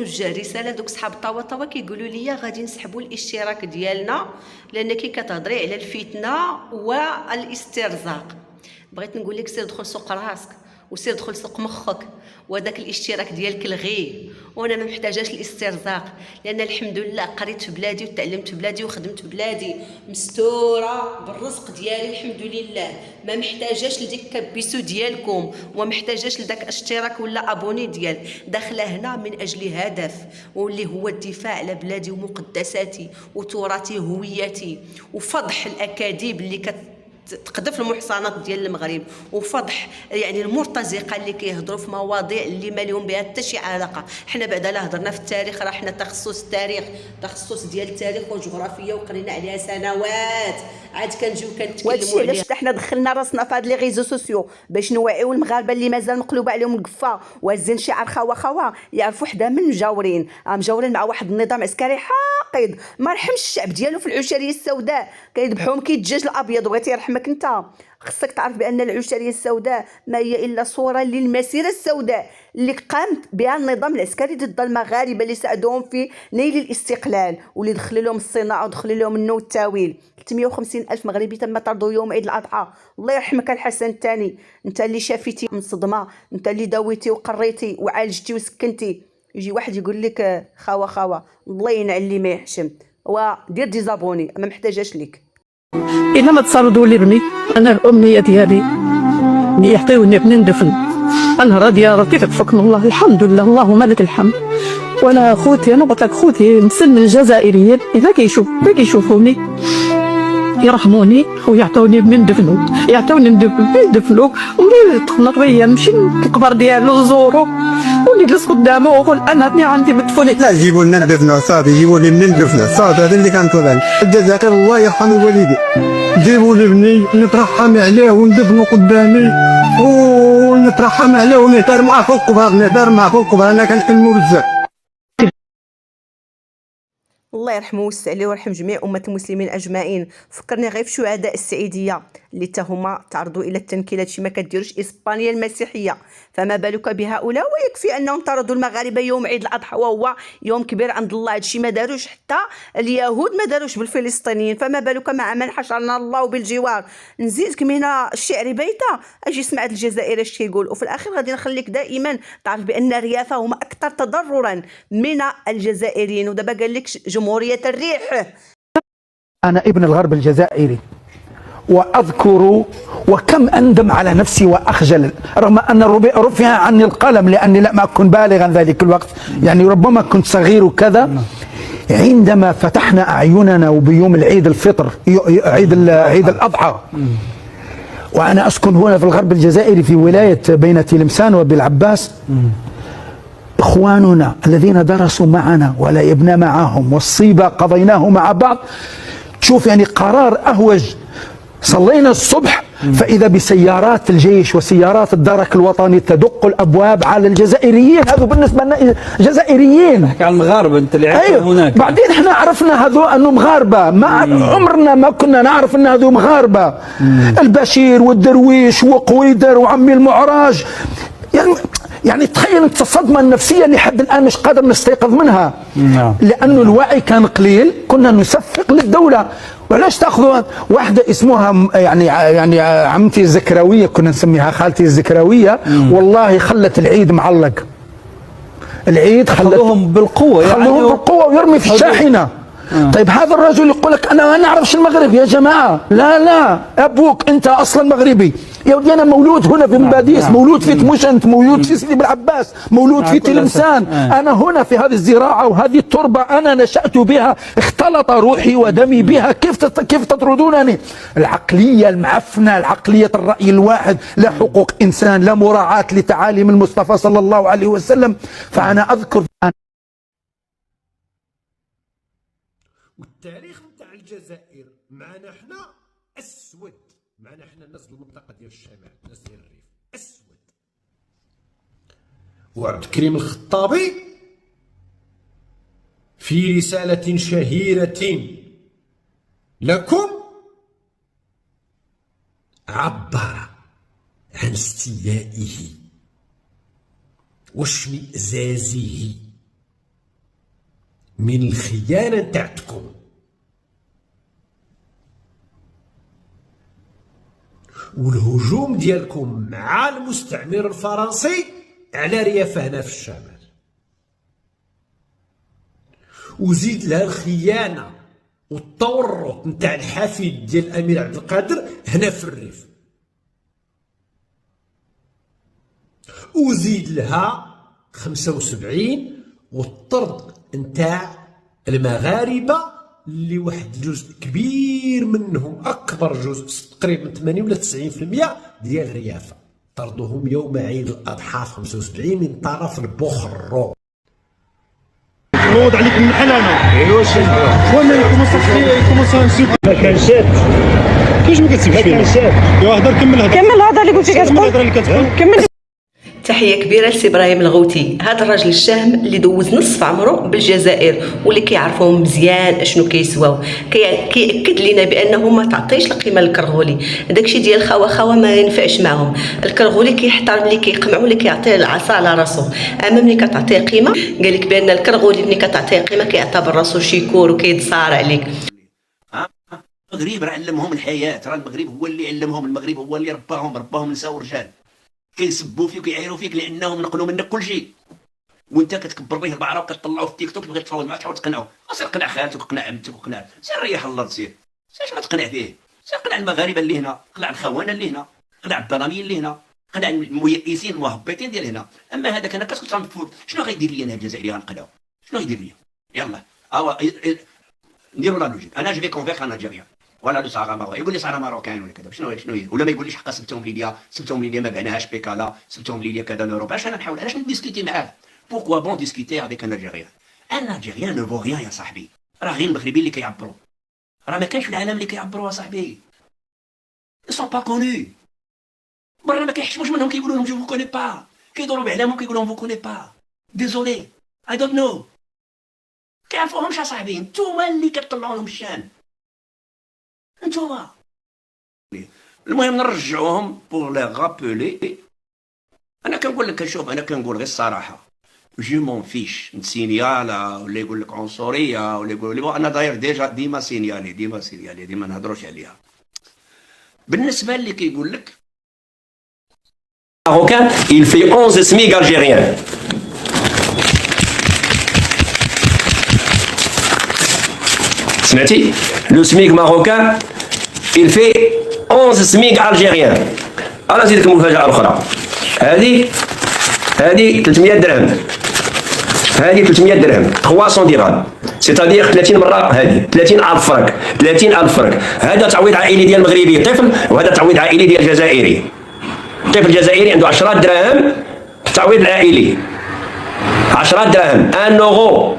نوجه رساله دوك صحاب طوا كيقولوا لي غادي نسحبوا الاشتراك ديالنا لانك كتهضري على الفتنه والاسترزاق. بغيت نقول لك سير دخل سوق راسك وسير دخل سوق مخك، وداك الاشتراك ديالك لغيه. وانا ما محتاجاش الاسترزاق، لان الحمد لله قريت في بلادي وتعلمت في بلادي وخدمت في بلادي، مستوره بالرزق ديالي الحمد لله. ما محتاجاش لديك كبيسو ديالكم، وما محتاجاش لداك اشتراك ولا ابوني ديال. داخله هنا من اجل هدف، واللي هو الدفاع على بلادي ومقدساتي وتراثي هويتي، وفضح الاكاذيب اللي تقذف المحصنات ديال المغرب، وفضح يعني المرتزقه اللي كيهضروا في مواضيع اللي ما لهم بها حتى شي علاقه. حنا بعدا لا هضرنا في التاريخ، راه حنا تخصص التاريخ، تخصص ديال التاريخ والجغرافيا وقرينا عليها سنوات، عاد كنجيو كنتكلموا وهادشي عليها. علاش حنا دخلنا راسنا في هاد لي ريزو سوسيو باش نوعيو المغاربه اللي مازال مقلوبه عليهم القفه وهازين شعار خوا يعرفوا حدا من مجاورين مع واحد النظام عسكري حاقد ما رحمش الشعب ديالو في العشريه السوداء، كيذبحوهم كيدجاج الابيض. بغيتي يرحمك انت، خصك تعرف بان العشريه السوداء ما هي الا صوره للمسيره السوداء اللي قامت بها النظام العسكري ضد المغاربه اللي ساعدوهم في نيل الاستقلال، واللي دخل لهم الصناعه ودخل لهم النو التاويل. 350 الف مغربي تم طردوا يوم عيد الاضحى. الله يرحمك الحسن الثاني، انت اللي شافيتي من صدمه، انت اللي داويتي وقريتي وعالجتي وسكنتي. يجي واحد يقول لك خوا الله ينعل اللي ما يحشم، ودير ديزابوني ما محتاجاش ليك. إنما تصردوا لي بني، أنا الأمنية ديالي يعطيوني بني ندفن. أنا راضية رضيت بحكم الله الحمد لله اللهم لك الحمد. وأنا خوتي، أنا قلت لك خوتي مسن الجزائريين إذا كيشوفوني يرحموني ويعطوني بني ندفنو، يعطوني ندفنو ونمشي نتخنق بيا، نمشي القبر ديالو نزورو ونجلس قدامه ونقول أنا بني عندي مدفوني. لا جيبوا لنا ندفنو صافي، جيبوا لي منين ندفنو صافي، هذا اللي كنطلب عليه. الجزائر الله يرحم والدي، جيبوا لي بني نترحم عليه وندفنو قدامي ونترحم عليه ونهدر معاه في القبر، انا كنحلمو بزاف. الله يرحمه ويوسع عليه ويرحم جميع أمة المسلمين أجمعين. فكرني غير في شهداء السعيدية اللي تهما تعرضوا إلى التنكيل. هادشي ما كديروش إسبانيا المسيحية، فما بالك بهؤلاء؟ ويكفي أنهم طردوا المغاربة يوم عيد الأضحى وهو يوم كبير عند الله. هادشي ما داروش حتى اليهود، ما داروش بالفلسطينيين، فما بالك مع من حشرنا الله بالجوار. نزيدك من الشعر بيتا، أجي سمع الجزائر اش كيقول. وفي الأخير غادي نخليك دائما تعرف بأن الريافة هما أكثر تضررا من الجزائريين. ودابا قال لك جمهورية الريح. أنا ابن الغرب الجزائري وأذكر وكم أندم على نفسي وأخجل، رغم أن رفع عني القلم لأني لم أكن بالغا ذلك الوقت، يعني ربما كنت صغير وكذا. عندما فتحنا أعيننا وبيوم العيد الفطر عيد الأضحى، وأنا أسكن هنا في الغرب الجزائري في ولاية بين تلمسان وبالعباس، إخواننا الذين درسوا معنا ولعبنا معهم والصيبة قضيناه مع بعض، تشوف يعني قرار أهوج. صلينا الصبح فإذا بسيارات الجيش وسيارات الدرك الوطني تدق الأبواب على الجزائريين. هذو بالنسبة لنا جزائريين، نحكي عن المغاربة أنت اللي عشت هناك. بعدين احنا عرفنا هذو أنه مغاربة، ما عمرنا ما كنا نعرف أن هذو مغاربة. البشير والدرويش وقويدر وعمي المعراج، يعني تخيل انت الصدمه النفسيه اللي لحد الان مش قادر نستيقظ منها. لانه الوعي كان قليل، كنا نصفق للدوله. وعلاش تاخذوا واحده اسمها يعني عمتي الزكراويه، كنا نسميها خالتي الزكراويه، والله خلت العيد معلق. العيد خلوهم بالقوه، خلوهم بالقوه ويرمي في الشاحنه. طيب هذا الرجل يقول لك انا ما نعرفش المغرب. يا جماعه لا، ابوك انت اصلا مغربي. يا ودي انا مولود هنا في مباديس، مولود في تموشنت، مولود في سيدي بالعباس، مولود في تلمسان. انا هنا في هذه الزراعه وهذه التربه انا نشأت بها، اختلط روحي ودمي بها. كيف تطردونني؟ العقليه المعفنه، العقليه الراي الواحد، لا حقوق انسان، لا مراعاه لتعاليم المصطفى صلى الله عليه وسلم. فانا اذكر والتاريخ نتاع الجزائر معنا حنا اسود، معنا حنا الناس بالمنطقه ديال الشمال، الناس ديال الريف اسود. وعبد الكريم الخطابي في رساله شهيره لكم عبر عن استيائه واشمئزازه من الخيانة نتاعتكم. والهجوم ديالكم مع المستعمر الفرنسي على ريافة هنا في الشمال، وزيد لها الخيانة والتورط نتاع الحفيد ديال الأمير عبد القادر هنا في الريف، وزيد لها 75 والطرد نتاع المغاربة اللي واحد الجزء كبير منهم، أكبر جزء تقريبا 80 ولا 90% ديال الريافة، طردوهم يوم عيد الأضحى 75 من طرف البخرو. نوض عليك من الحل انا. ايوا شي وانا كومونسا ما كنشات. كيفاش ما كتسبش فيه؟ ايوا هضر كمل الهضره اللي قلتي كتقول كمل. تحيه كبيره لسي ابراهيم الغوتي، هذا الراجل الشهم اللي دوز نصف عمره بالجزائر واللي كيعرفوهم مزيان اشنو كيسواو، كيأكد لنا بانه ما تعطيش القيمه للكرغولي، داكشي ديال خوا ما ينفعش معهم. الكرغولي كيحترم اللي كيقمعوا، اللي كيعطيه العصا على راسو، اما ملي كتعطيه قيمه قال لك بان الكرغولي ملي كتعطيه قيمه كيعتبر راسو شيكور وكيتصارع عليك. المغرب راه علمهم الحياه، راه المغرب هو اللي علمهم، المغرب هو اللي رباهم نساء ورجال. كيسبوا فيك وكيعايروا فيك لانهم نقلوا منك كل شيء، وانت كتكبر به البعره وكتطلعوا في التيك توك تبغي تفاوض معاه تحاول تقنعه، سير قنع خالتك وقنع عمتك وقنع، سير ريح الله تسير، سير ما تقنع فيه، سير قنع المغاربه اللي هنا، قنع الخونه اللي هنا، قنع الظلاميين اللي هنا، قنع الميئسين المهبطين ديال هنا. اما هذاك انا كنت غنفوت شنو غيدير لي انا الجزائري غنقنعو؟ شنو غيدير لي؟ يلا نديروا لا لوجيك، انا جو في كونفيك ان الجيريان ولا لو صاغا ماروكان، يقول لي صاغا ماروكان ولا كذا، شنو ولا ما يقوليش حقا سبتهم ليليا ما بعناهاش بيكالا، سبتهم ليليا كذا لوروب. علاش انا نحاول علاش نديسكوتي معاه؟ بوركوا بون ديسكوتي افيك ان الجيريان؟ ان الجيريان نو فو ريان يا صاحبي، راه غير المغربيين اللي كيعبروا، راه ما كاينش في العالم اللي كيعبروا يا صاحبي، ils sont pas connus، برا ما كيحشموش منهم كيقولوا لهم جو فو كوني با، كيدوروا بعلامهم كيقولوا لهم فو كوني با، ديزولي اي دونت نو، كيعرفوهمش يا صاحبي، نتوما اللي كتطلعوا لهم الشان، انتوما. المهم نرجعوهم بور لي رابولي. انا كنقول لك شوف، انا كنقول غير الصراحه، جو مون فيش نسينيالا ولا يقول لك عنصريه ولا يقول لي انا داير ديجا ديما سينيالي ديما نهضروش عليها. بالنسبه اللي كيقول لك Marocain, il fait 11 SMIC algériens. سمعتي؟ لو سميك marocain il fait 11 SMIC algériens. انا نزيدك مفاجأة أخرى، هذه 300 درهم، هذه 300 درهم 300 درهم، سيتادير 30 مرة، هذه 30,000 فرنك، 30,000 فرنك. هذا تعويض عائلي ديال مغربي طفل، وهذا تعويض عائلي ديال جزائري. الطفل الجزائري عنده 10 دراهم التعويض العائلي، 10 دراهم 1 اورو